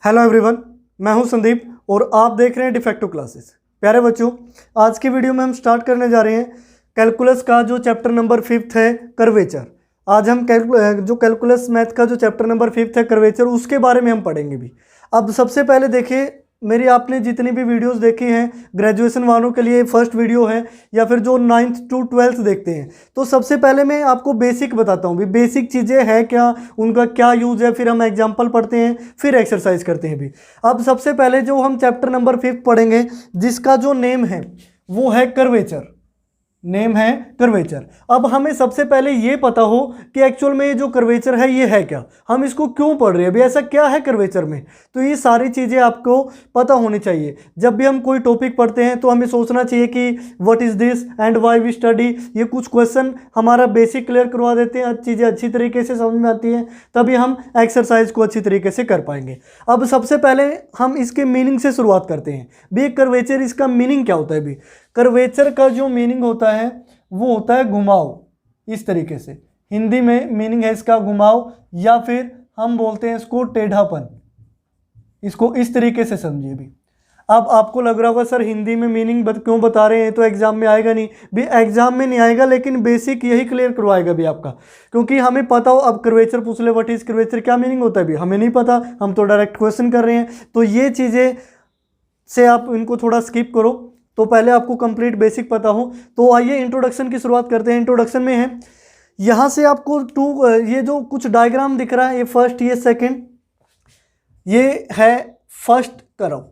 Hello everyone, मैं हूं संदीप और आप देख रहे हैं डिफेक्टिव क्लासेस। प्यारे बच्चों, आज की वीडियो में हम स्टार्ट करने जा रहे हैं कैलकुलस का जो चैप्टर नंबर 5 है कर्वेचर। आज हम जो कैलकुलस मैथ का जो चैप्टर नंबर 5 है कर्वेचर, उसके बारे में हम पढ़ेंगे भी। अब सबसे पहले देखिए, मेरी आपने जितनी भी वीडियोस देखी हैं ग्रेजुएशन वालों के लिए फर्स्ट वीडियो है, या फिर जो 9th to 12th देखते हैं, तो सबसे पहले मैं आपको बेसिक बताता हूँ भी बेसिक चीज़ें हैं क्या, उनका क्या यूज़ है, फिर हम एग्जांपल पढ़ते हैं, फिर एक्सरसाइज करते हैं भी। अब सबसे पहले जो हम चैप्टर नंबर 5 पढ़ेंगे, जिसका जो नेम है वो है कर्वेचर। नेम है कर्वेचर। अब हमें सबसे पहले ये पता हो कि एक्चुअल में ये जो कर्वेचर है ये है क्या, हम इसको क्यों पढ़ रहे हैं, अभी ऐसा क्या है कर्वेचर में। तो ये सारी चीज़ें आपको पता होनी चाहिए। जब भी हम कोई टॉपिक पढ़ते हैं तो हमें सोचना चाहिए कि what is this and why we study. ये कुछ क्वेश्चन हमारा बेसिक क्लियर करवा देते हैं, चीज़ें अच्छी तरीके से समझ में आती हैं, तभी हम एक्सरसाइज को अच्छी तरीके से कर पाएंगे। अब सबसे पहले हम इसके मीनिंग से शुरुआत करते हैं भी। कर्वेचर, इसका मीनिंग क्या होता है भी। कर्वेचर का जो मीनिंग होता है वो होता है घुमाव। इस तरीके से हिंदी में मीनिंग है इसका घुमाव, या फिर हम बोलते हैं इसको टेढ़ापन। इसको इस तरीके से समझिए भी। अब आपको लग रहा होगा सर हिंदी में मीनिंग क्यों बता रहे हैं, तो एग्जाम में आएगा नहीं भी। एग्जाम में नहीं आएगा, लेकिन बेसिक यही क्लियर करवाएगा भी आपका, क्योंकि हमें पता हो। अब कर्वेचर पूछ ले व्हाट इज कर्वेचर, क्या मीनिंग होता है भी, हमें नहीं पता, हम तो डायरेक्ट क्वेश्चन कर रहे हैं। तो ये चीज़ें से आप इनको थोड़ा स्किप करो, तो पहले आपको कंप्लीट बेसिक पता हो। तो आइए इंट्रोडक्शन की शुरुआत करते हैं। इंट्रोडक्शन में है, यहाँ से आपको ये जो कुछ डायग्राम दिख रहा है, ये फर्स्ट, ये सेकंड, ये है फर्स्ट कर्व।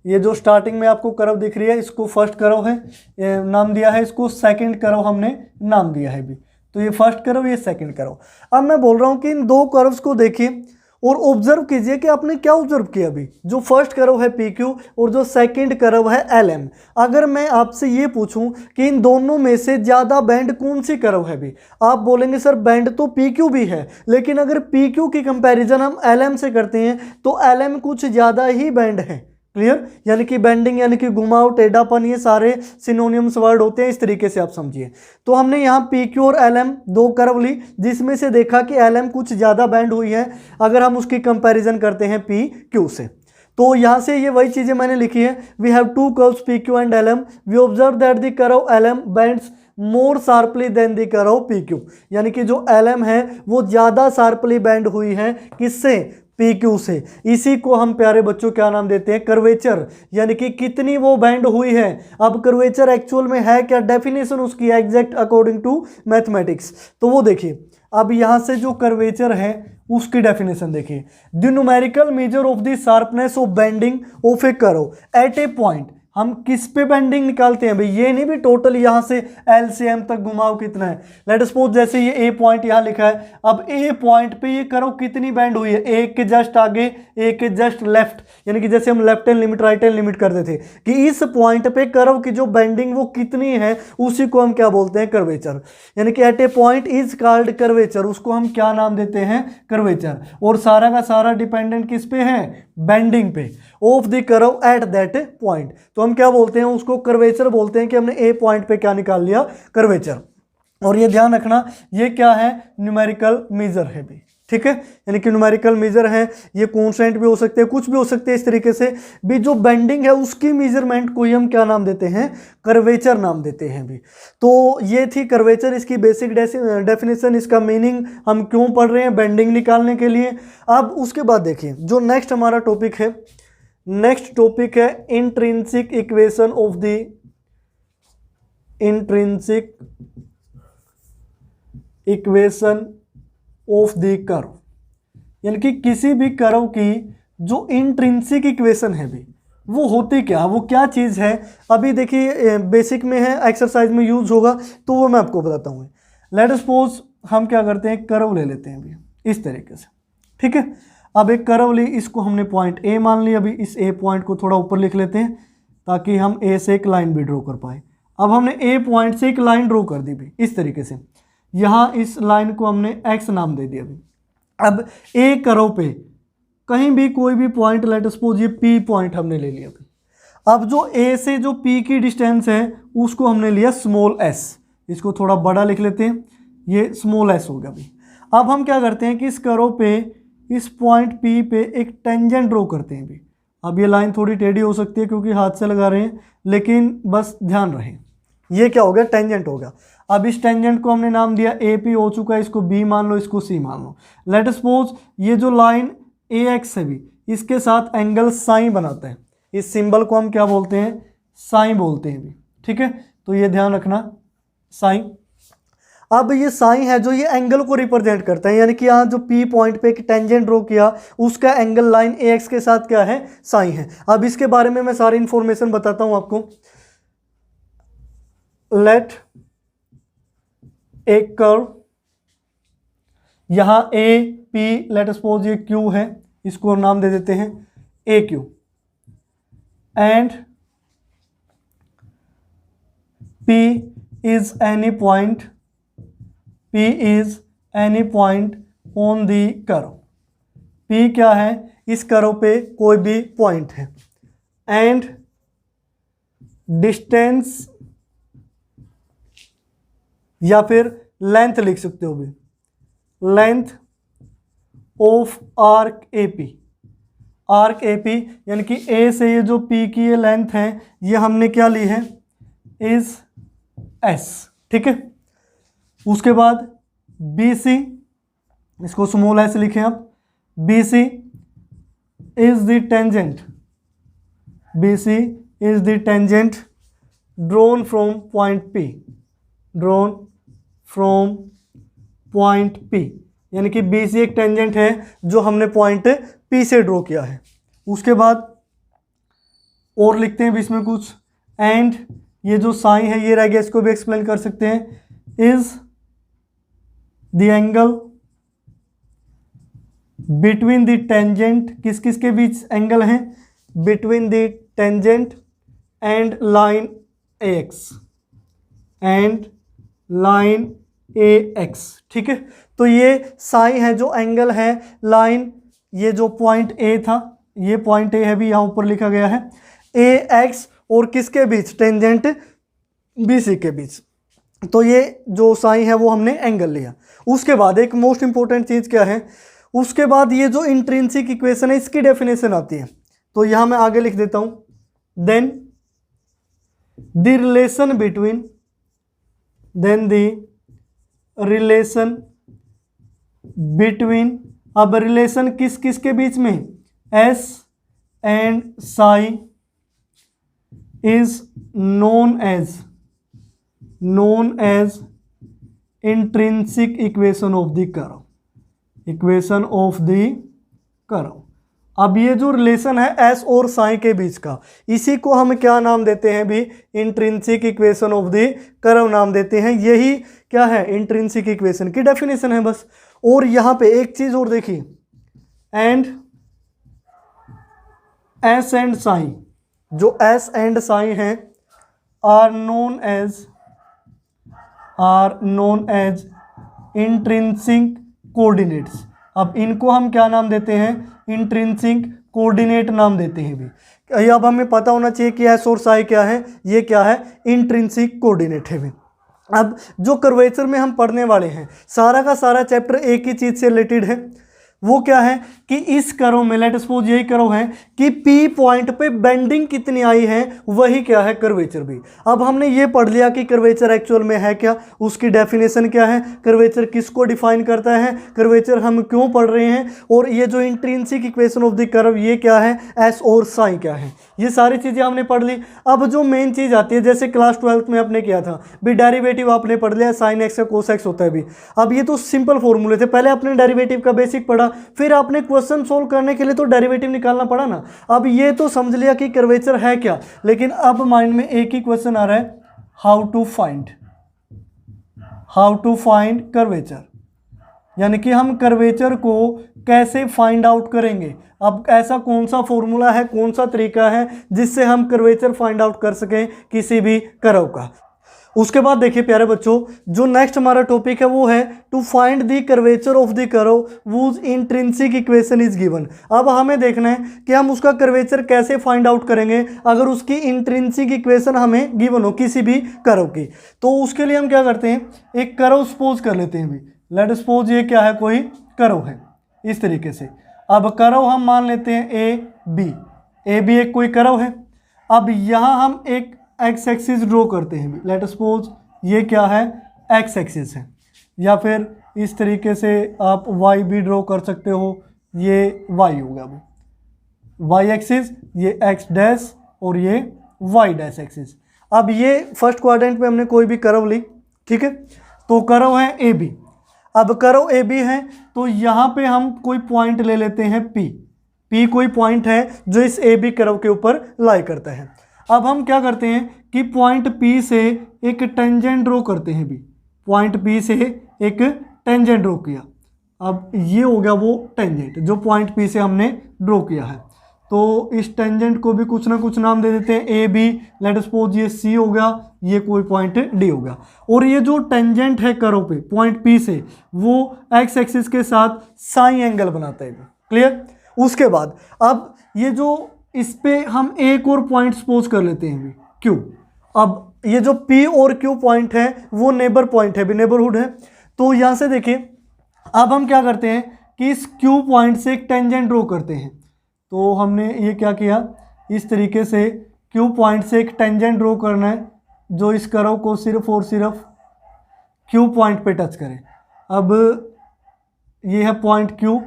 ये जो स्टार्टिंग में आपको कर्व दिख रही है, इसको फर्स्ट कर्व है नाम दिया है, इसको सेकंड कर्व हमने नाम दिया है भी। तो ये फर्स्ट कर्व, ये सेकंड कर्व। अब मैं बोल रहा हूँ कि इन दो कर्व्स को देखिए और ऑब्जर्व कीजिए कि आपने क्या ऑब्जर्व किया अभी। जो फर्स्ट कर्व है PQ और जो सेकंड कर्व है LM। अगर मैं आपसे ये पूछूं कि इन दोनों में से ज़्यादा बैंड कौन सी कर्व है भी, आप बोलेंगे सर बैंड तो PQ भी है, लेकिन अगर PQ की कंपैरिजन हम LM से करते हैं तो LM कुछ ज़्यादा ही बैंड है। क्लियर, यानी कि बेंडिंग यानी कि घुमाव, टेढ़ापन, ये सारे सिनोनिम्स वर्ड होते हैं, इस तरीके से आप समझिए। तो हमने यहाँ PQ और LM दो कर्व ली, जिसमें से देखा कि LM कुछ ज़्यादा बैंड हुई है अगर हम उसकी कंपैरिजन करते हैं PQ से। तो यहाँ से ये वही चीज़ें मैंने लिखी है। We have two curves PQ and LM। We observe that the curve LM bends more sharply than the curve PQ। यानी कि जो LM है वो ज़्यादा शार्पली बेंड हुई है, किससे, PQ से। इसी को हम प्यारे बच्चों क्या नाम देते हैं, कर्वेचर, यानी कि कितनी वो बैंड हुई है। अब कर्वेचर एक्चुअल में है क्या, डेफिनेशन उसकी एग्जैक्ट अकॉर्डिंग टू मैथमेटिक्स। तो वो देखिए, अब यहाँ से जो कर्वेचर है उसकी डेफिनेशन देखिए। The numerical measure of the sharpness of bending of A curve at a point. हम किस पे बेंडिंग निकालते हैं भाई, ये नहीं भी टोटल यहाँ से L से M तक घुमाव कितना है। लेट सपोज जैसे ये A पॉइंट यहाँ लिखा है, अब A पॉइंट पे ये कर्व कितनी बेंड हुई है, एक के जस्ट आगे, एक के जस्ट लेफ्ट, यानी कि जैसे हम left hand limit right hand limit करते थे कि इस पॉइंट पे कर्व की जो बेंडिंग वो कितनी है, उसी को हम क्या बोलते हैं, कर्वेचर। यानी कि at a point is called curvature, उसको हम क्या नाम देते हैं, कर्वेचर। और सारा का सारा डिपेंडेंट किस पे है, बेंडिंग पे of the curve at that point. तो हम क्या बोलते हैं, उसको कर्वेचर बोलते हैं कि हमने ए पॉइंट पे क्या निकाल लिया, कर्वेचर। और ये ध्यान रखना, ये क्या है, न्यूमेरिकल मेजर है भी, ठीक है। यानी कि न्यूमेरिकल मेजर है, ये कॉन्स्टेंट भी हो सकते हैं, कुछ भी हो सकते हैं, इस तरीके से भी। जो बेंडिंग है उसकी मेजरमेंट को ही हम क्या नाम देते हैं, कर्वेचर नाम देते हैं भी। तो ये थी कर्वेचर, इसकी बेसिक डेफिनेशन, इसका मीनिंग, हम क्यों पढ़ रहे हैं, बेंडिंग निकालने के लिए। अब उसके बाद देखिए जो नेक्स्ट हमारा टॉपिक है, नेक्स्ट टॉपिक है intrinsic equation of the intrinsic equation of the curve. यानी कि किसी भी कर्व की जो इंट्रिंसिक इक्वेशन है भी, वो होती क्या, वो क्या चीज़ है। अभी देखिए बेसिक में है, एक्सरसाइज में यूज होगा, तो वो मैं आपको बताता हूँ। लेट सपोज हम क्या करते हैं, कर्व ले लेते हैं अभी इस तरीके से, ठीक है। अब एक कर्व ली, इसको हमने पॉइंट A मान लिया। अभी इस A पॉइंट को थोड़ा ऊपर लिख लेते हैं ताकि हम A से एक लाइन भी ड्रॉ कर पाए। अब हमने A पॉइंट से एक लाइन ड्रॉ कर दी भी इस तरीके से। यहाँ इस लाइन को हमने X नाम दे दिया अभी। अब A कर्व पे कहीं भी कोई भी पॉइंट, लेट सपोज ये P पॉइंट हमने ले लिया अभी। अब जो A से जो P की डिस्टेंस है उसको हमने लिया स्मॉल s। इसको थोड़ा बड़ा लिख लेते हैं, ये स्मॉल s हो गया अभी। अब हम क्या करते हैं कि इस कर्व पे इस पॉइंट P पे एक टेंजेंट ड्रॉ करते हैं भी। अब ये लाइन थोड़ी टेढ़ी हो सकती है क्योंकि हाथ से लगा रहे हैं, लेकिन बस ध्यान रहे ये क्या हो गया, टेंजेंट हो गया। अब इस टेंजेंट को हमने नाम दिया AP हो चुका है, इसको B मान लो, इसको C मान लो। लेट सपोज ये जो लाइन AX है भी, इसके साथ एंगल साइन बनाते हैं। इस सिंबल को हम क्या बोलते हैं, साइन बोलते हैं भी, ठीक है। तो ये ध्यान रखना, साइन। अब ये साइन है जो ये एंगल को रिप्रेजेंट करता है, यानी कि यहाँ जो P पॉइंट पे एक टेंजेंट ड्रॉ किया, उसका एंगल लाइन AX के साथ क्या है, साइन है। अब इसके बारे में मैं सारी इंफॉर्मेशन बताता हूं आपको। लेट एक कर्व, यहां AP, लेट सपोज ये Q है, इसको नाम दे देते हैं AQ, and P is any point on the curve। P क्या है, इस कर्व पे कोई भी पॉइंट है, एंड डिस्टेंस या फिर लेंथ लिख सकते हो भी, length of arc AP। Arc AP यानी कि A से ये जो P की ये लेंथ है, ये हमने क्या ली है, इज S, ठीक है। उसके बाद BC, इसको स्मॉल s लिखें आप, BC is the tangent, BC is the tangent drawn from point P, drawn from point P, यानी कि BC एक टेंजेंट है जो हमने पॉइंट P से ड्रॉ किया है। उसके बाद और लिखते हैं भी इसमें कुछ, एंड ये जो साइन है ये रह गया, इसको भी एक्सप्लेन कर सकते हैं, is the angle between the tangent, किस किस के बीच एंगल है, between the tangent and line AX, and line AX, ठीक है। तो ये साइन है जो एंगल है लाइन, ये जो पॉइंट A था, ये पॉइंट A है भी, यहाँ ऊपर लिखा गया है, AX और किसके बीच, टेंजेंट BC के बीच। तो ये जो साइन है वो हमने एंगल लिया। उसके बाद एक मोस्ट इंपॉर्टेंट चीज़ क्या है, उसके बाद ये जो इंट्रिंसिक इक्वेशन है इसकी डेफिनेशन आती है। तो यहाँ मैं आगे लिख देता हूँ, देन द रिलेशन बिटवीन, अब रिलेशन किस किस के बीच में, S and psi is known as intrinsic equation of the curve, equation of the curve. अब ये जो रिलेशन है S और साइन के बीच का, इसी को हम क्या नाम देते हैं भी, intrinsic equation of the curve नाम देते हैं। यही क्या है, इंट्रिंसिक इक्वेशन की डेफिनेशन है बस। और यहाँ पे एक चीज और देखिए, एंड S एंड साइन, जो S एंड साइन है are known as intrinsic coordinates. अब इनको हम क्या नाम देते हैं, इंट्रिंसिक कोऑर्डिनेट नाम देते हैं भी। अब हमें पता होना चाहिए कि S और साइन क्या है, ये क्या है, इंट्रिंसिक कोऑर्डिनेट है भी। अब जो कर्वेचर में हम पढ़ने वाले हैं, सारा का सारा चैप्टर एक ही चीज़ से रिलेटेड है। वो क्या है कि इस कर्व में, लेट सपोज यही कर्व है कि P पॉइंट पे बेंडिंग कितनी आई है, वही क्या है, कर्वेचर भी। अब हमने ये पढ़ लिया कि कर्वेचर एक्चुअल में है क्या, उसकी डेफिनेशन क्या है, कर्वेचर किसको डिफाइन करता है, कर्वेचर हम क्यों पढ़ रहे हैं, और ये जो intrinsic equation of the curve ये क्या है, S और साइन क्या है, ये सारी चीज़ें हमने पढ़ ली। अब जो मेन चीज़ आती है, जैसे क्लास 12th में आपने किया था भी, डेरिवेटिव आपने पढ़ लिया, साइन एक्स का कोस एक्स होता है भी। अब ये तो सिंपल फॉर्मूले थे, पहले आपने डेरिवेटिव का बेसिक पढ़ा, फिर आपने क्वेश्चन सोल्व करने के लिए तो डेरिवेटिव निकालना पड़ा ना। अब ये तो समझ लिया कि कर्वेचर है क्या, लेकिन अब माइंड में एक ही क्वेश्चन आ रहा है, हाउ टू फाइंड कर्वेचर, यानी कि हम कर्वेचर को कैसे फाइंड आउट करेंगे। अब ऐसा कौन सा फॉर्मूला है, कौन सा तरीका है जिससे हम कर्वेचर फाइंड आउट कर सकें किसी भी कर्व का। उसके बाद देखिए प्यारे बच्चों, जो नेक्स्ट हमारा टॉपिक है वो है to find the curvature of the curve whose intrinsic equation is given. अब हमें देखना है कि हम उसका कर्वेचर कैसे फाइंड आउट करेंगे अगर उसकी इंट्रिंसिक इक्वेशन हमें गिवन हो किसी भी कर्व की। तो उसके लिए हम क्या करते हैं, एक कर्व सपोज कर लेते हैं भी। लेट सपोज ये क्या है, कोई कर्व है, इस तरीके से। अब कर्व हम मान लेते हैं ए बी एक कोई कर्व है। अब यहाँ हम एक एक्स एक्सिस ड्रॉ करते हैं। लेट सपोज ये क्या है, एक्स एक्सिस है, या फिर इस तरीके से आप वाई भी ड्रॉ कर सकते हो। ये वाई हो गया, वाई एक्सिस, ये एक्स डैश और ये वाई डैश एक्सिस। अब ये फर्स्ट क्वाड्रेंट में हमने कोई भी कर्व ली, ठीक है, तो कर्व है ए बी। अब कर्व ए बी है तो यहाँ पे हम कोई पॉइंट ले लेते हैं पी कोई पॉइंट है जो इस ए बी कर्व के ऊपर लाई करता है। अब हम क्या करते हैं कि पॉइंट पी से एक टेंजेंट ड्रॉ करते हैं भी, पॉइंट पी से एक टेंजेंट ड्रॉ किया। अब ये हो गया वो टेंजेंट जो पॉइंट पी से हमने ड्रॉ किया है। तो इस टेंजेंट को भी कुछ ना कुछ नाम दे देते हैं, ए बी, लेट सपोज ये सी हो गया, ये कोई पॉइंट डी हो गया। और ये जो टेंजेंट है कर्व पे पॉइंट पी से, वो एक्स एक्सिस के साथ साइन एंगल बनाता है। क्लियर। उसके बाद अब ये जो इस पे हम एक और पॉइंट सपोज कर लेते हैं क्यू। अब ये जो पी और क्यू पॉइंट है वो नेबर पॉइंट है, भी नेबरहुड है। तो यहाँ से देखिए, अब हम क्या करते हैं कि इस क्यू पॉइंट से एक टेंजेंट ड्रॉ करते हैं। तो हमने ये क्या किया, इस तरीके से क्यू पॉइंट से एक टेंजेंट ड्रॉ करना है जो इस कर्व को सिर्फ और सिर्फ क्यू पॉइंट पे टच करे। अब ये है पॉइंट क्यू,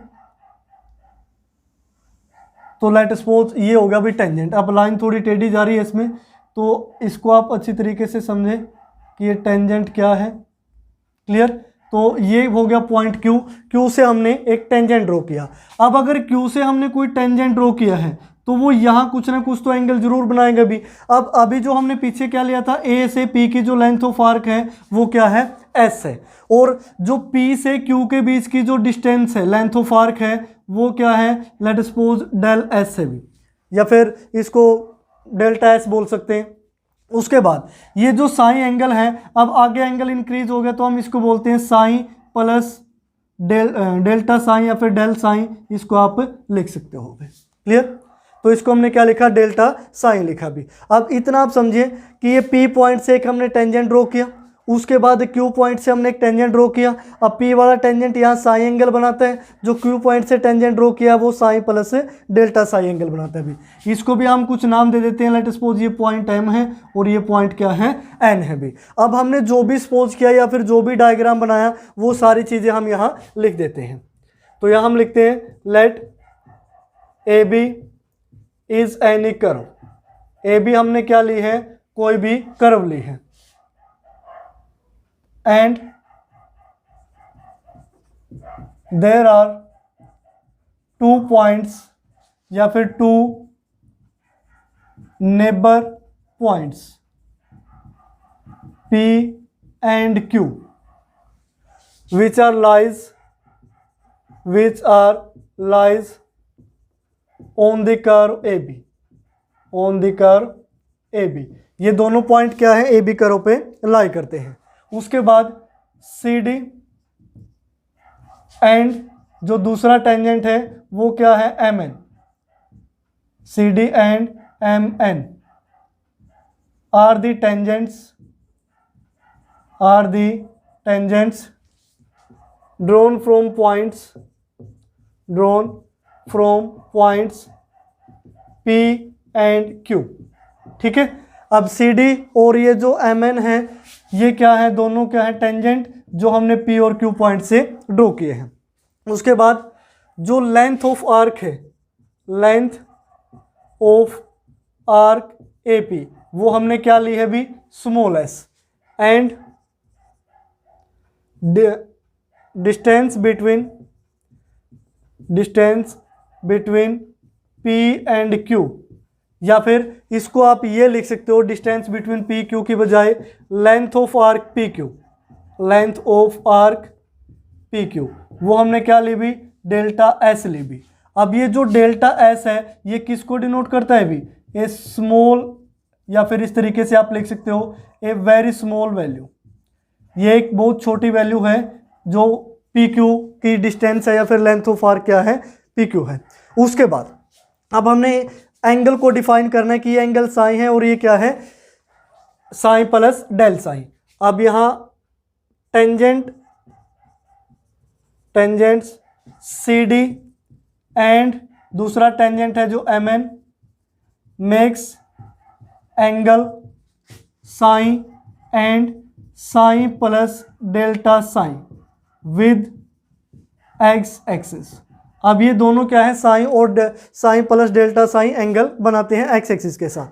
तो लेट सपोज ये हो गया भी टेंजेंट। अब लाइन थोड़ी टेढ़ी जा रही है इसमें, तो इसको आप अच्छी तरीके से समझें कि ये टेंजेंट क्या है। क्लियर। तो ये हो गया पॉइंट क्यू, क्यू से हमने एक टेंजेंट ड्रॉ किया। अब अगर क्यू से हमने कोई टेंजेंट ड्रॉ किया है तो वो यहाँ कुछ ना कुछ तो एंगल जरूर बनाएगा भी। अब अभी जो हमने पीछे क्या लिया था, ए से पी की जो लेंथ ऑफ आर्क है वो क्या है, एस है। और जो पी से क्यू के बीच की जो डिस्टेंस है, लेंथ ऑफ आर्क है, वो क्या है, लेट सपोज डेल एस है भी, या फिर इसको डेल्टा एस बोल सकते हैं। उसके बाद ये जो साइन एंगल है, अब आगे एंगल इंक्रीज हो गया तो हम इसको बोलते हैं साइन प्लस डेल्टा साइन या फिर डेल साइन, इसको आप लिख सकते हो। क्लियर। तो इसको हमने क्या लिखा, डेल्टा साइन लिखा भी। अब इतना आप समझिए कि ये पी पॉइंट से एक हमने टेंजेंट ड्रॉ किया, उसके बाद क्यू पॉइंट से हमने एक टेंजेंट ड्रॉ किया। अब पी वाला टेंजेंट यहाँ साइन एंगल बनाता है, जो क्यू पॉइंट से टेंजेंट ड्रॉ किया वो psi plus delta psi angle बनाता है भी। इसको भी हम कुछ नाम दे देते हैं। लेट सपोज ये पॉइंट एम है और ये पॉइंट क्या है, एन है भी। अब हमने जो भी सपोज किया या फिर जो भी डायग्राम बनाया वो सारी चीज़ें हम यहाँ लिख देते हैं। तो यहाँ हम लिखते हैं let A B is any curve. A B हमने क्या ली है, कोई भी कर्व ली है, and there are two points या फिर two neighbor points P and Q which are lies on the curve AB, on the curve AB। ये दोनों पॉइंट क्या है, ए बी कर्व पे लाई करते हैं। उसके बाद सी डी एंड जो दूसरा टेंजेंट है वो क्या है, M N. C D and M N are the tangents drawn from points P and Q. ठीक है। अब सी डी और ये जो एम एन है ये क्या है, दोनों क्या है, टेंजेंट जो हमने पी और क्यू पॉइंट से ड्रॉ किए हैं। उसके बाद जो लेंथ ऑफ आर्क है, length of arc A P, वो हमने क्या ली है भी, small S. And distance between P and Q, या फिर इसको आप ये लिख सकते हो, डिस्टेंस बिटवीन पी क्यू की बजाय length of arc P Q, length of arc P Q, वो हमने क्या ली भी, डेल्टा एस ली भी। अब ये जो डेल्टा एस है ये किसको डिनोट करता है भी, ए स्मॉल, या फिर इस तरीके से आप लिख सकते हो ए वेरी स्मॉल वैल्यू। ये एक बहुत छोटी वैल्यू है जो पी क्यू की डिस्टेंस है या फिर लेंथ ऑफ आर्क क्या है, पी क्यू है। उसके बाद अब हमने एंगल को डिफाइन करना है कि ये एंगल साइन है और ये क्या है, साइन प्लस डेल साइन। अब यहाँ टेंजेंट्स CD एंड दूसरा टेंजेंट है जो MN makes angle psi and psi plus delta psi with x axis. अब ये दोनों क्या है, साइन और psi plus delta psi angle बनाते हैं एक्स एक्सिस के साथ।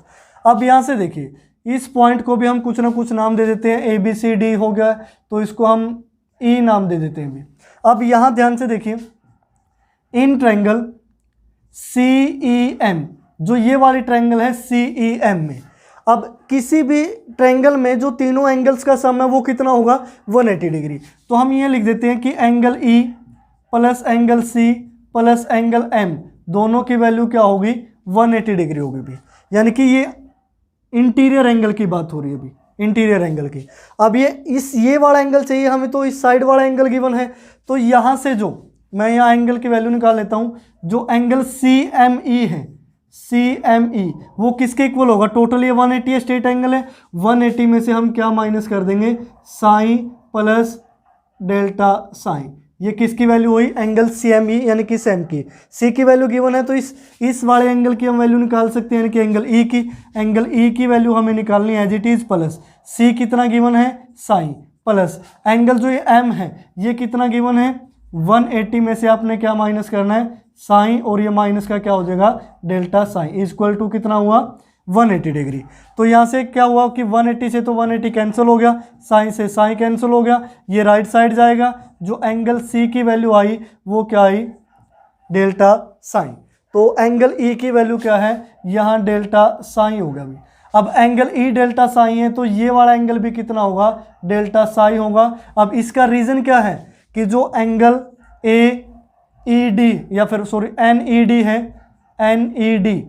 अब यहाँ से देखिए इस पॉइंट को भी हम कुछ ना कुछ नाम दे देते हैं, ABCD हो गया तो इसको हम E नाम दे देते हैं भी। अब यहाँ ध्यान से देखिए इन ट्रायंगल CEM, जो ये वाली ट्रायंगल है CEM में, अब किसी भी ट्रायंगल में जो तीनों एंगल्स का सम है वो कितना होगा, 180 डिग्री। तो हम ये लिख देते हैं कि angle E plus angle C plus angle M दोनों की वैल्यू क्या होगी, 180 डिग्री होगी भी। यानी कि ये इंटीरियर एंगल की बात हो रही है अभी, इंटीरियर एंगल की। अब ये वाला एंगल चाहिए हमें, तो इस साइड वाला एंगल गिवन है, तो यहाँ से जो मैं यहाँ एंगल की वैल्यू निकाल लेता हूँ, जो एंगल CME है, CME वो किसके इक्वल होगा, टोटल ये 180 स्ट्रेट एंगल है, 180 में से हम क्या माइनस कर देंगे, साइन प्लस डेल्टा साइन। ये किसकी वैल्यू हुई, एंगल CME यानी कि सेम की। C की वैल्यू गिवन है तो इस वाले एंगल की हम वैल्यू निकाल सकते हैं, यानी कि एंगल E की वैल्यू हमें निकालनी है as it is, plus C कितना गिवन है, साइन, प्लस एंगल जो ये M है ये कितना गिवन है, 180 में से आपने क्या माइनस करना है, साइन, और ये माइनस का क्या हो जाएगा, डेल्टा साइन इक्वल टू कितना हुआ, 180 डिग्री। तो यहाँ से क्या हुआ कि 180 से तो 180 कैंसिल हो गया, साइन से साइन कैंसिल हो गया, ये राइट साइड जाएगा, जो एंगल C की वैल्यू आई वो क्या आई, डेल्टा साइन। तो एंगल E की वैल्यू क्या है, यहाँ डेल्टा साइन हो गया अभी। अब एंगल E डेल्टा साइन है तो ये वाला एंगल भी कितना होगा, डेल्टा साइन होगा। अब इसका रीज़न क्या है कि जो एंगल AED या फिर सॉरी NED है, NED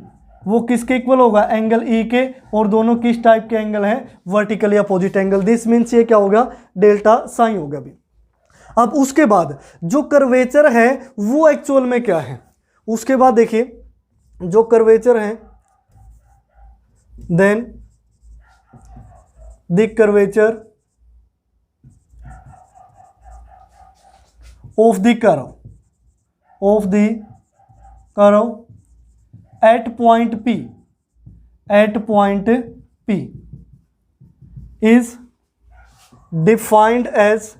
वो किसके इक्वल होगा, एंगल E के, और दोनों किस टाइप के एंगल हैं, vertically opposite angle. This means ये क्या होगा, डेल्टा साइन होगा अभी। अब उसके बाद जो कर्वेचर है वो एक्चुअल में क्या है, उसके बाद देखिए जो कर्वेचर है, then the curvature of the curve at point P is defined as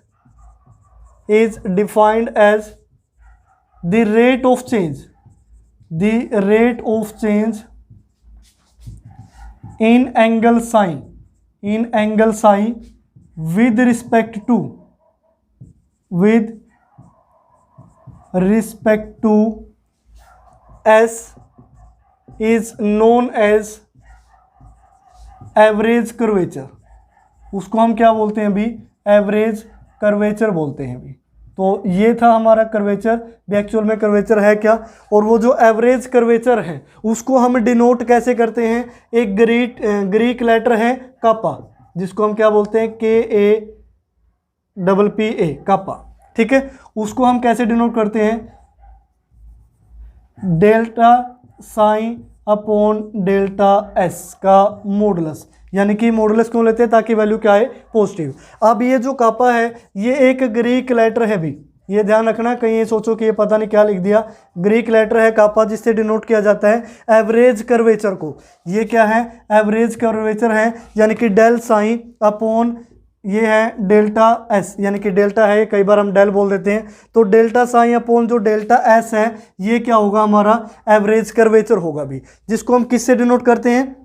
the rate of change in angle psi with respect to S is known as average curvature. उसको हम क्या बोलते हैं अभी, एवरेज कर्वेचर बोलते हैं अभी। तो ये था हमारा कर्वेचर, एक्चुअल में कर्वेचर है क्या, और वो जो एवरेज कर्वेचर है उसको हम डिनोट कैसे करते हैं, एक ग्रीक लेटर है कापा, जिसको हम क्या बोलते हैं, KAPPA कापा, ठीक है। उसको हम कैसे डिनोट करते हैं, delta sine upon delta S का मॉडुलस, यानी कि मॉडुलस क्यों लेते हैं, ताकि वैल्यू क्या है, पॉजिटिव। अब ये जो कापा है ये एक ग्रीक लेटर है भी, ये ध्यान रखना, कहीं ये सोचो कि ये पता नहीं क्या लिख दिया, ग्रीक लेटर है कापा, जिससे डिनोट किया जाता है एवरेज कर्वेचर को। ये क्या है, एवरेज कर्वेचर है, यानी कि डेल साइन अपॉन ये है डेल्टा S, यानी कि डेल्टा है, कई बार हम डेल बोल देते हैं, तो डेल्टा साइन अपॉन जो डेल्टा S है ये क्या होगा, हमारा एवरेज कर्वेचर होगा भी, जिसको हम किससे डिनोट करते हैं,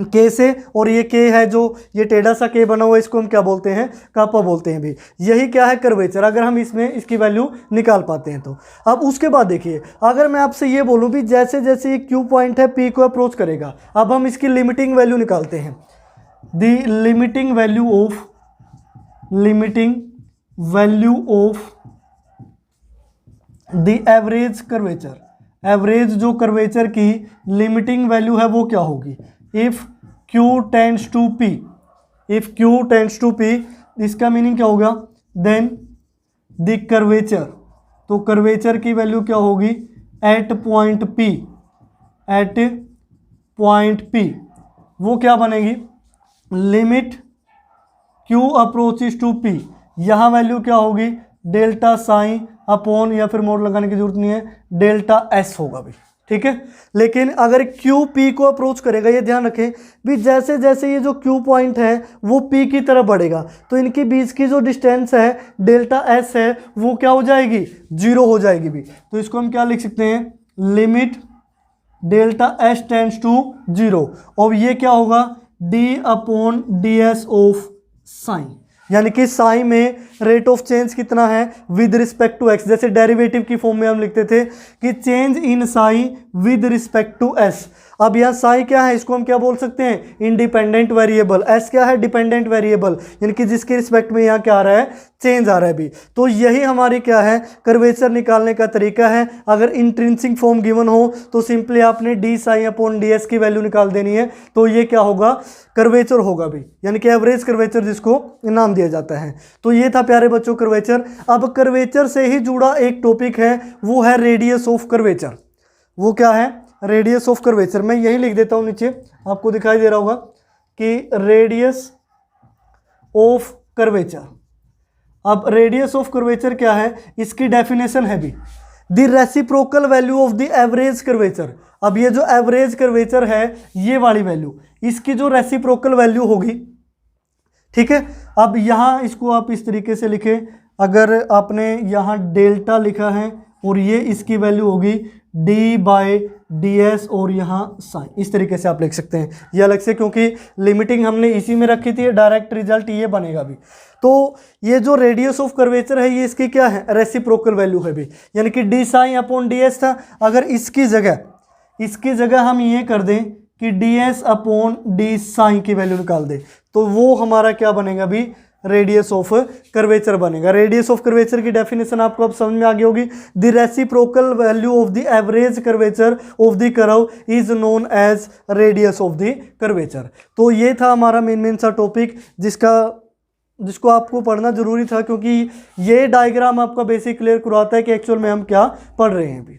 K से, और ये K है जो ये टेढ़ा सा K बना हुआ है, इसको हम क्या बोलते हैं, कापा बोलते हैं भी। यही क्या है, कर्वेचर, अगर हम इसमें इसकी वैल्यू निकाल पाते हैं तो। अब उसके बाद देखिए, अगर मैं आपसे ये बोलूँ भी जैसे जैसे ये Q पॉइंट है P को अप्रोच करेगा, अब हम इसकी लिमिटिंग वैल्यू निकालते हैं, the limiting value of the average curvature, average जो कर्वेचर की लिमिटिंग वैल्यू है वो क्या होगी, if Q tends to P, इसका मीनिंग क्या होगा, देन द कर्वेचर, तो कर्वेचर की वैल्यू क्या होगी, एट पॉइंट P वो क्या बनेगी, limit Q approaches to P, यहाँ वैल्यू क्या होगी, डेल्टा साइन अपॉन, या फिर मोड लगाने की जरूरत नहीं है, डेल्टा एस होगा भी, ठीक है। लेकिन अगर क्यू पी को अप्रोच करेगा, ये ध्यान रखें भी, जैसे जैसे ये जो क्यू पॉइंट है वो पी की तरफ बढ़ेगा तो इनके बीच की जो डिस्टेंस है डेल्टा एस है वो क्या हो जाएगी, जीरो हो जाएगी भी। तो इसको हम क्या लिख सकते हैं, limit delta s tends to zero, और ये क्या होगा, d upon D s of psi, यानी कि साइन में रेट ऑफ चेंज कितना है विद रिस्पेक्ट टू एक्स। जैसे डेरिवेटिव की फॉर्म में हम लिखते थे कि change in psi with respect to s. अब यहाँ साइन क्या है, इसको हम क्या बोल सकते हैं, इंडिपेंडेंट वेरिएबल। एस क्या है, डिपेंडेंट वेरिएबल, यानी कि जिसके रिस्पेक्ट में यहाँ क्या आ रहा है, चेंज आ रहा है भी। तो यही हमारी क्या है, कर्वेचर निकालने का तरीका है। अगर इंट्रिंसिक फॉर्म गिवन हो तो सिंपली आपने D psi upon D S की वैल्यू निकाल देनी है, तो ये क्या होगा, कर्वेचर होगा भी, यानी कि एवरेज कर्वेचर जिसको नाम दिया जाता है। तो ये था प्यारे बच्चों कर्वेचर। अब कर्वेचर से ही जुड़ा एक टॉपिक है, वो है रेडियस ऑफ कर्वेचर। वो क्या है, रेडियस ऑफ कर्वेचर। मैं यही लिख देता हूं नीचे, आपको दिखाई दे रहा होगा कि रेडियस ऑफ कर्वेचर। अब रेडियस ऑफ कर्वेचर क्या है, इसकी डेफिनेशन है भी, the reciprocal value of the average curvature. अब ये जो एवरेज कर्वेचर है, ये वाली वैल्यू, इसकी जो रेसिप्रोकल वैल्यू होगी, ठीक है। अब यहाँ इसको आप इस तरीके से लिखें, अगर आपने यहाँ डेल्टा लिखा है और ये इसकी वैल्यू होगी डी बाई डी एस और यहाँ साइन, इस तरीके से आप लिख सकते हैं। ये अलग से, क्योंकि लिमिटिंग हमने इसी में रखी थी, डायरेक्ट रिजल्ट ये बनेगा भी। तो ये जो रेडियस ऑफ कर्वेचर है, ये इसकी क्या है, रेसिप्रोकल वैल्यू है भी, यानी कि d psi upon D s था। अगर इसकी जगह हम ये कर दें कि d s upon D psi की वैल्यू निकाल दें, तो वो हमारा क्या बनेगा भी, रेडियस ऑफ कर्वेचर बनेगा। रेडियस ऑफ कर्वेचर की डेफिनेशन आपको अब समझ में आ गई होगी, the reciprocal value of the average curvature of the curve is known as radius of the curvature. तो ये था हमारा मेन सा टॉपिक, जिसको आपको पढ़ना जरूरी था, क्योंकि ये डायग्राम आपका बेसिक क्लियर करवाता है कि एक्चुअल में हम क्या पढ़ रहे हैं अभी।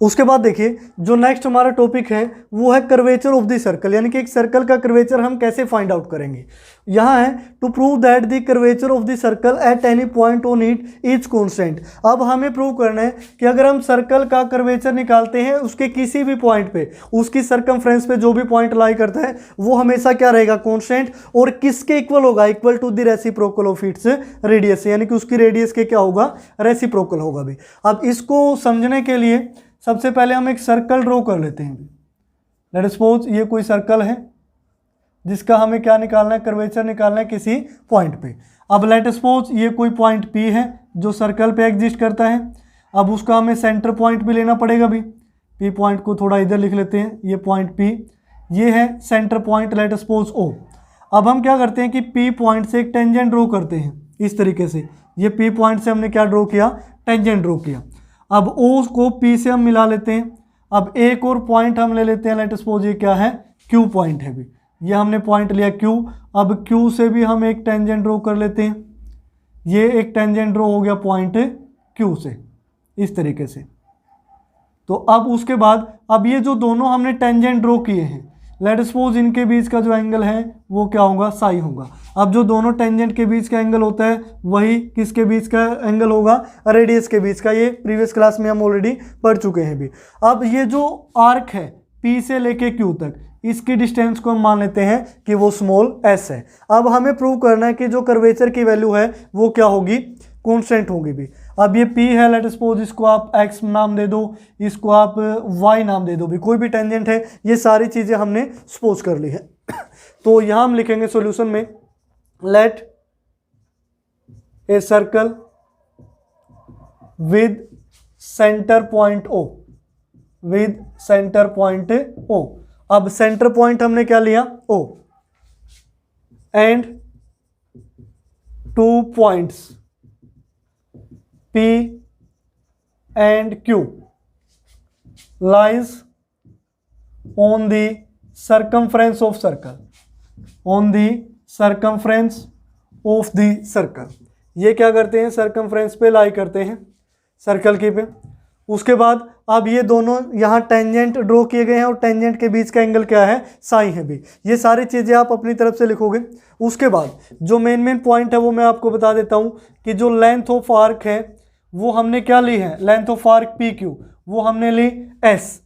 उसके बाद देखिए, जो नेक्स्ट हमारा टॉपिक है वो है कर्वेचर ऑफ द सर्कल, यानी कि एक सर्कल का कर्वेचर हम कैसे फाइंड आउट करेंगे। यहाँ है to prove that the curvature of the circle at any point on it is constant. अब हमें प्रूव करना है कि अगर हम सर्कल का कर्वेचर निकालते हैं उसके किसी भी पॉइंट पे, उसकी सर्कमफ्रेंस पे जो भी पॉइंट लाई करता है वो हमेशा क्या रहेगा, कांस्टेंट, और किसके इक्वल होगा, equal to the reciprocal of its radius, यानी कि उसकी रेडियस के क्या होगा, रेसिप्रोकल होगा भी। अब इसको समझने के लिए सबसे पहले हम एक सर्कल ड्रॉ कर लेते हैं। लेट सपोज ये कोई सर्कल है जिसका हमें क्या निकालना है, कर्वेचर निकालना है किसी पॉइंट पे। अब लेट सपोज ये कोई पॉइंट P है जो सर्कल पे एग्जिस्ट करता है। अब उसका हमें सेंटर पॉइंट भी लेना पड़ेगा भी। P पॉइंट को थोड़ा इधर लिख लेते हैं, ये पॉइंट P, ये है centre point let suppose O। अब हम क्या करते हैं कि P पॉइंट से एक टेंजेंट ड्रॉ करते हैं इस तरीके से। ये P पॉइंट से हमने क्या ड्रॉ किया, टेंजेंट ड्रॉ किया। अब O को P से हम मिला लेते हैं। अब एक और पॉइंट हम ले लेते हैं, लेट सपोज ये क्या है, Q पॉइंट है भी, ये हमने पॉइंट लिया Q। अब Q से भी हम एक टेंजेंट ड्रॉ कर लेते हैं, ये एक टेंजेंट ड्रॉ हो गया पॉइंट Q से इस तरीके से। तो अब उसके बाद अब ये जो दोनों हमने टेंजेंट ड्रॉ किए हैं, लेट सपोज इनके बीच का जो एंगल है वो क्या होगा, साई होगा। अब जो दोनों टेंजेंट के बीच का एंगल होता है वही किसके बीच का एंगल होगा, रेडियस के बीच का। ये प्रीवियस क्लास में हम ऑलरेडी पढ़ चुके हैं भी। अब ये जो आर्क है P से लेके Q तक, इसकी डिस्टेंस को हम मान लेते हैं कि वो स्मॉल s है। अब हमें प्रूव करना है कि जो कर्वेचर की वैल्यू है वो क्या होगी, कांस्टेंट होगी भी। अब ये P है, लेट सपोज इसको आप x नाम दे दो, इसको आप y नाम दे दो भी, कोई भी टेंजेंट है। ये सारी चीज़ें हमने सपोज कर ली है। तो यहाँ हम लिखेंगे सॉल्यूशन में, let a circle with centre point O, with centre point O। अब सेंटर पॉइंट हमने क्या लिया, O, and 2 points P and Q lies on the circumference of circle, on the circumference of the circle। ये क्या करते हैं, circumference पे लाई करते हैं सर्कल की पे। उसके बाद अब ये दोनों यहाँ टेंजेंट ड्रॉ किए गए हैं और टेंजेंट के बीच का एंगल क्या है, साई है भी। ये सारी चीज़ें आप अपनी तरफ से लिखोगे। उसके बाद जो मेन पॉइंट है वो मैं आपको बता देता हूँ कि जो लेंथ ऑफ आर्क है वो हमने क्या ली है, length of arc P Q वो हमने ली S,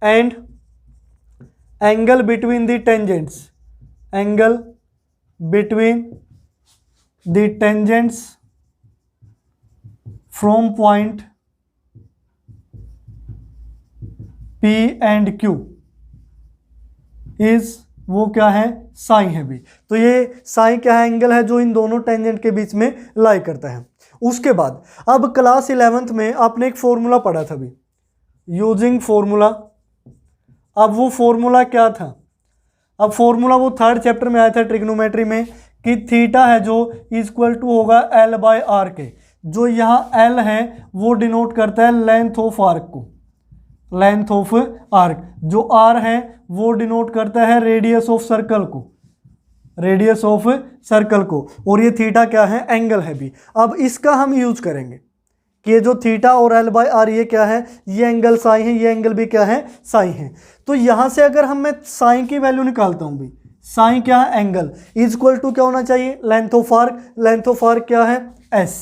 and angle between the tangents, angle between the tangents from point P and Q is वो क्या है, साई है भी। तो ये साई क्या है, एंगल है जो इन दोनों टेंजेंट के बीच में लाई करता है। उसके बाद अब क्लास 11th में आपने एक फॉर्मूला पढ़ा था भी, यूजिंग फॉर्मूला। अब वो फॉर्मूला क्या था, अब फॉर्मूला वो 3rd चैप्टर में आया था ट्रिग्नोमेट्री में कि थीटा है जो इक्वल टू होगा L बाय आर के। जो यहाँ L है वो डिनोट करता है लेंथ ऑफ आर्क को, लेंथ ऑफ आर्क। जो R है वो डिनोट करता है रेडियस ऑफ सर्कल को, रेडियस ऑफ सर्कल को। और ये थीटा क्या है, एंगल है भी। अब इसका हम यूज करेंगे कि ये जो थीटा और L बाय आर ये क्या है, ये एंगल साई है, ये एंगल भी क्या है, साई है। तो यहाँ से अगर मैं साई की वैल्यू निकालता हूँ भी, साई क्या है, एंगल इज इक्वल टू क्या होना चाहिए, length of arc. Length of arc क्या है, S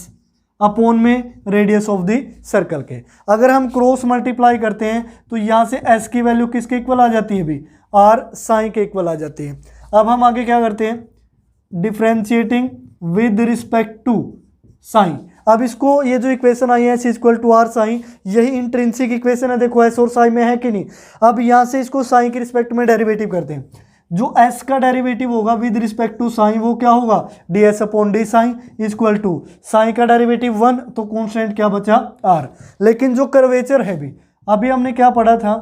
अपॉन में रेडियस ऑफ द सर्कल के। अगर हम क्रॉस मल्टीप्लाई करते हैं तो यहाँ से S की वैल्यू किसके इक्वल आ जाती है भी, R साइन के इक्वल आ जाती है। अब हम आगे क्या करते हैं, differentiating with respect to psi. अब इसको ये जो इक्वेशन आई है S equal to R psi, यही इंट्रिंसिक इक्वेशन है, देखो S और साइन में है कि नहीं। अब यहाँ से इसको साइन के रिस्पेक्ट में डेरिवेटिव करते हैं। जो S का डेरिवेटिव होगा विद रिस्पेक्ट टू साइन वो क्या होगा, ds upon D psi equal to psi का डेरिवेटिव 1, तो कॉन्स्टेंट क्या बचा, R। लेकिन जो कर्वेचर है भी, अभी हमने क्या पढ़ा था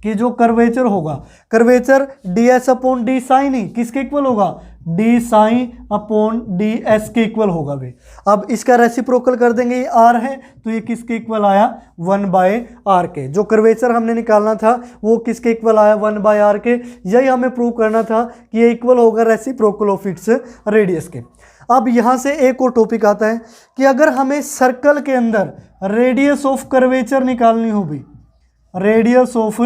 कि जो कर्वेचर होगा, curvature ds upon D psi ही किसके इक्वल होगा, D psi upon D S के इक्वल होगा भी। अब इसका रेसिप्रोकल कर देंगे, ये R है तो ये किसके इक्वल आया, 1 बाय आर के। जो कर्वेचर हमने निकालना था वो किसके इक्वल आया, 1 बाय आर के। यही हमें प्रूव करना था कि ये इक्वल होगा रेसिप्रोकल ऑफ इट्स रेडियस के। अब यहाँ से एक और टॉपिक आता है कि अगर हमें सर्कल के अंदर रेडियस ऑफ कर्वेचर निकालनी हो भी, रेडियस ऑफ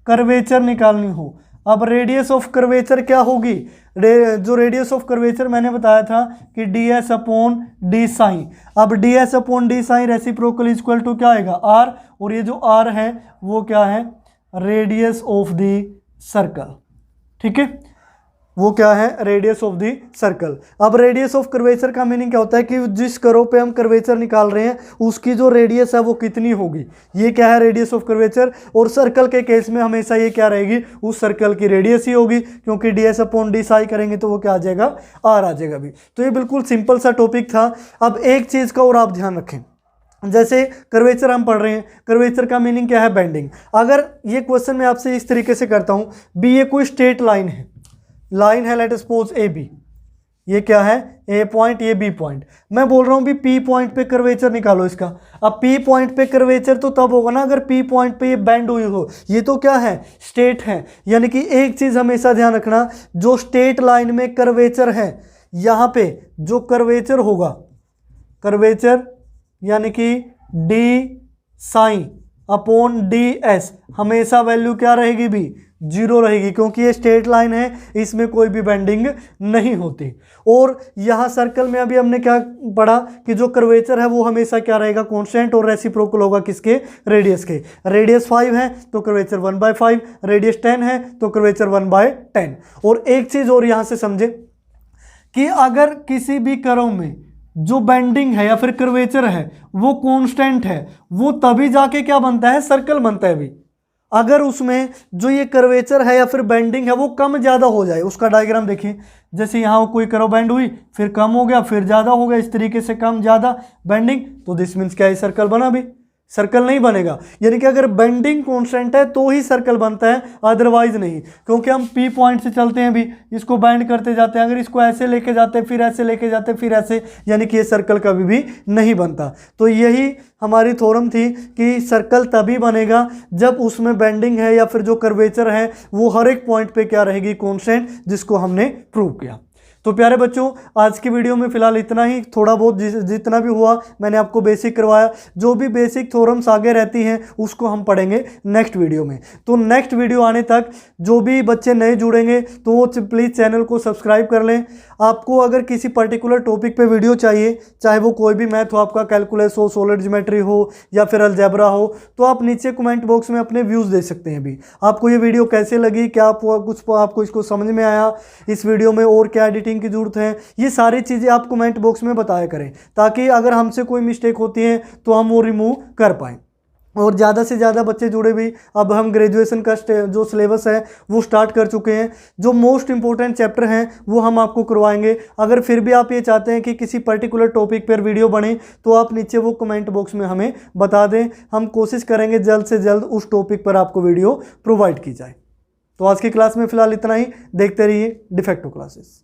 कर्वेचर निकालनी हो। अब रेडियस ऑफ कर्वेचर क्या होगी, जो रेडियस ऑफ कर्वेचर मैंने बताया था कि ds अपॉन डी साइन। अब ds upon D psi reciprocal equal to क्या आएगा, r, और ये जो r है वो क्या है, रेडियस ऑफ द सर्कल। ठीक है, वो क्या है, रेडियस ऑफ द सर्कल। अब रेडियस ऑफ कर्वेचर का मीनिंग क्या होता है कि जिस कर्व पे हम कर्वेचर निकाल रहे हैं उसकी जो रेडियस है वो कितनी होगी, ये क्या है, रेडियस ऑफ कर्वेचर। और सर्कल के केस में हमेशा ये क्या रहेगी, उस सर्कल की रेडियस ही होगी, क्योंकि ds अपॉन डी साई करेंगे तो वो क्या आ जाएगा, r आ जाएगा भी। तो ये बिल्कुल सिंपल सा टॉपिक था। अब एक चीज़ का और आप ध्यान रखें, जैसे कर्वेचर हम पढ़ रहे हैं, कर्वेचर का मीनिंग क्या है, बेंडिंग। अगर ये क्वेश्चन मैं आपसे इस तरीके से करता हूँ, बी ये कोई स्ट्रेट लाइन है, लाइन है लेट सपोज ए बी, ये क्या है, ए पॉइंट, ये बी पॉइंट। मैं बोल रहा हूँ भी पी पॉइंट पे कर्वेचर निकालो इसका। अब पी पॉइंट पे कर्वेचर तो तब होगा ना अगर पी पॉइंट पे ये बेंड हुई हो, ये तो क्या है, स्ट्रेट है। यानी कि एक चीज़ हमेशा ध्यान रखना, जो स्ट्रेट लाइन में कर्वेचर है, यहाँ पे जो कर्वेचर होगा, कर्वेचर यानी कि d psi upon D S, हमेशा वैल्यू क्या रहेगी भी, 0 रहेगी, क्योंकि ये स्ट्रेट लाइन है, इसमें कोई भी बेंडिंग नहीं होती। और यहाँ सर्कल में अभी हमने क्या पढ़ा कि जो कर्वेचर है वो हमेशा क्या रहेगा, कांस्टेंट, और रेसिप्रोकल होगा किसके, रेडियस के। रेडियस 5 है तो कर्वेचर 1/5, रेडियस 10 है तो कर्वेचर 1/10। और एक चीज़ और यहाँ से समझे कि अगर किसी भी कर्व में जो बेंडिंग है या फिर कर्वेचर है वो कांस्टेंट है, वो तभी जाके क्या बनता है, सर्कल बनता है भी। अगर उसमें जो ये कर्वेचर है या फिर बेंडिंग है वो कम ज़्यादा हो जाए, उसका डायग्राम देखिए, जैसे यहाँ कोई कर्व बेंड हुई, फिर कम हो गया, फिर ज़्यादा हो गया, इस तरीके से कम ज़्यादा बेंडिंग, तो दिस मीन्स क्या है, सर्कल बना भी, सर्कल नहीं बनेगा। यानी कि अगर बेंडिंग कांस्टेंट है तो ही सर्कल बनता है, अदरवाइज नहीं। क्योंकि हम पी पॉइंट से चलते हैं भी, इसको बेंड करते जाते हैं, अगर इसको ऐसे लेके जाते हैं, फिर ऐसे लेके जाते हैं, फिर ऐसे, यानी कि ये सर्कल कभी भी नहीं बनता। तो यही हमारी थ्योरम थी कि सर्कल तभी बनेगा जब उसमें बेंडिंग है या फिर जो कर्वेचर है वो हर एक पॉइंट पे क्या रहेगी, कांस्टेंट, जिसको हमने प्रूव किया। तो प्यारे बच्चों, आज की वीडियो में फिलहाल इतना ही। थोड़ा बहुत जितना भी हुआ मैंने आपको बेसिक करवाया। जो भी बेसिक थ्योरम्स आगे रहती हैं उसको हम पढ़ेंगे नेक्स्ट वीडियो में। तो नेक्स्ट वीडियो आने तक जो भी बच्चे नए जुड़ेंगे तो वो प्लीज़ चैनल को सब्सक्राइब कर लें। आपको अगर किसी पर्टिकुलर टॉपिक पे वीडियो चाहिए, चाहे वो कोई भी मैथ हो, आपका कैलकुलस हो, सॉलिड ज्योमेट्री हो या फिर अलजेब्रा हो, तो आप नीचे कमेंट बॉक्स में अपने व्यूज़ दे सकते हैं। भी आपको ये वीडियो कैसे लगी, क्या आपको इसको समझ में आया, इस वीडियो में और क्या एडिटिंग की ज़रूरत है, ये सारी चीज़ें आप कमेंट बॉक्स में बताया करें, ताकि अगर हमसे कोई मिस्टेक होती है तो हम वो रिमूव कर पाएँ और ज़्यादा से ज़्यादा बच्चे जुड़े भी। अब हम ग्रेजुएशन का जो सिलेबस है वो स्टार्ट कर चुके हैं। जो मोस्ट इंपॉर्टेंट चैप्टर हैं वो हम आपको करवाएंगे। अगर फिर भी आप ये चाहते हैं कि किसी पर्टिकुलर टॉपिक पर वीडियो बने तो आप नीचे वो कमेंट बॉक्स में हमें बता दें। हम कोशिश करेंगे जल्द से जल्द उस टॉपिक पर आपको वीडियो प्रोवाइड की जाए। तो आज की क्लास में फ़िलहाल इतना ही। देखते रहिए डिफेक्टो क्लासेस।